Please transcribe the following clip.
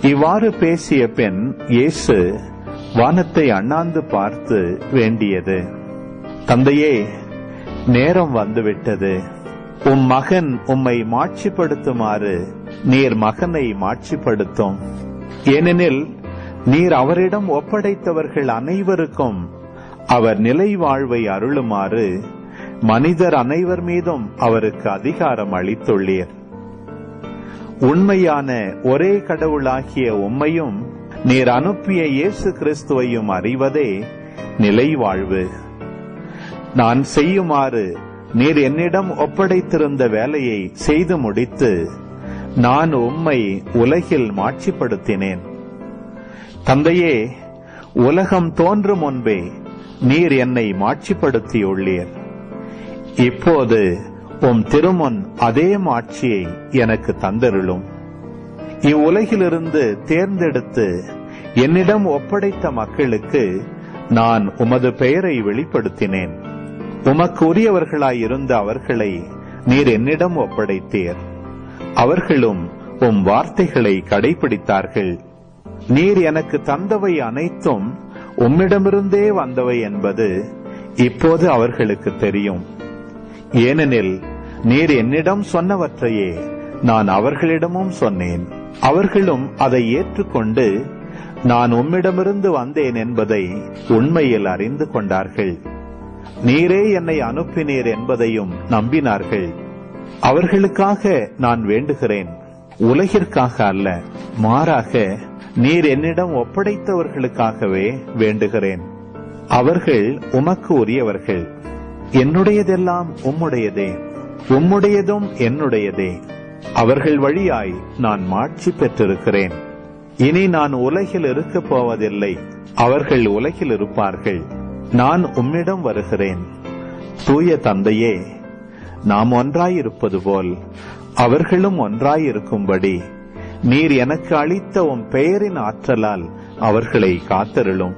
இவ்வாறு பேசிய பின் இயேசு வானத்தை அண்ணாந்து பார்த்து வேண்டியது, தந்தையே, நேரம் வந்துவிட்டது. உம் மகன் உம்மை மாட்சிப்படுத்துமாறு நீர் மகனை மாட்சிப்படுத்தும். ஏனெனில் நீர் அவரிடம் ஒப்படைத்தவர்கள் அனைவருக்கும் அவர் நிலை வாழ்வை அருளுமாறு மனிதர் அனைவர் மீதும் அவருக்கு அதிகாரம் அளித்துள்ளீர். உண்மையான ஒரே கடவுளாகிய உம்மையும் நீர் அனுப்பிய இயேசு கிறிஸ்துவையும் அறிவதே நிலை வாழ்வு. நான் செய்யுமாறு நீர் என்னிடம் ஒப்படைத்திருந்த வேலையை செய்து முடித்து நான் உம்மை உலகில் மாட்சிப்படுத்தினேன். தந்தையே, உலகம் தோன்றும் முன்பே நீர் என்னை மாட்சிப்படுத்தியுள்ளீர். இப்போது உம் திருமுன் அதே மாட்சியை எனக்கு தந்தருளும். இவ்வுலகிலிருந்து தேர்ந்தெடுத்து என்னிடம் ஒப்படைத்த மக்களுக்கு நான் உமது பெயரை வெளிப்படுத்தினேன். உமக்கு உரியவர்களாயிருந்த அவர்களை நீர் என்னிடம் ஒப்படைத்தீர். அவர்களும் உம் வார்த்தைகளை கடைபிடித்தார்கள். நீர் எனக்கு தந்தவை அனைத்தும் உம்மிடமிருந்தே வந்தவை என்பது இப்போது அவர்களுக்கு தெரியும். ஏனெனில் நீர் என்னிடம் சொன்னவற்றையே நான் அவர்களிடமும் சொன்னேன். அவர்களும் அதை ஏற்றுக்கொண்டு நான் உம்மிடமிருந்து வந்தேன் என்பதை உண்மையில் அறிந்து கொண்டார்கள். நீரே என்னை அனுப்பினீர் என்பதையும் நம்பினார்கள். அவர்களுக்காக நான் வேண்டுகிறேன், உலகிற்காக அல்ல, மாறாக நீர் என்னிடம் ஒப்படைத்தவர்களுக்காகவே வேண்டுகிறேன். அவர்கள் உமக்கு உரியவர்கள். என்னுடையதெல்லாம் உம்முடையதே, உம்முடையதும் என்னுடையதே. அவர்கள் வழியாய் நான் மாட்சி பெற்றிருக்கிறேன். இனி நான் உலகில் இருக்கப் போவதில்லை, அவர்கள் உலகில் இருப்பார்கள். நான் உம்மிடம் வருகிறேன். தூய தந்தையே, நாம் ஒன்றாயிருப்பது போல் அவர்களும் ஒன்றாயிருக்கும்படி நீர் எனக்கு அளித்த உம் பெயரின் ஆற்றலால் அவர்களை காத்தருளும்.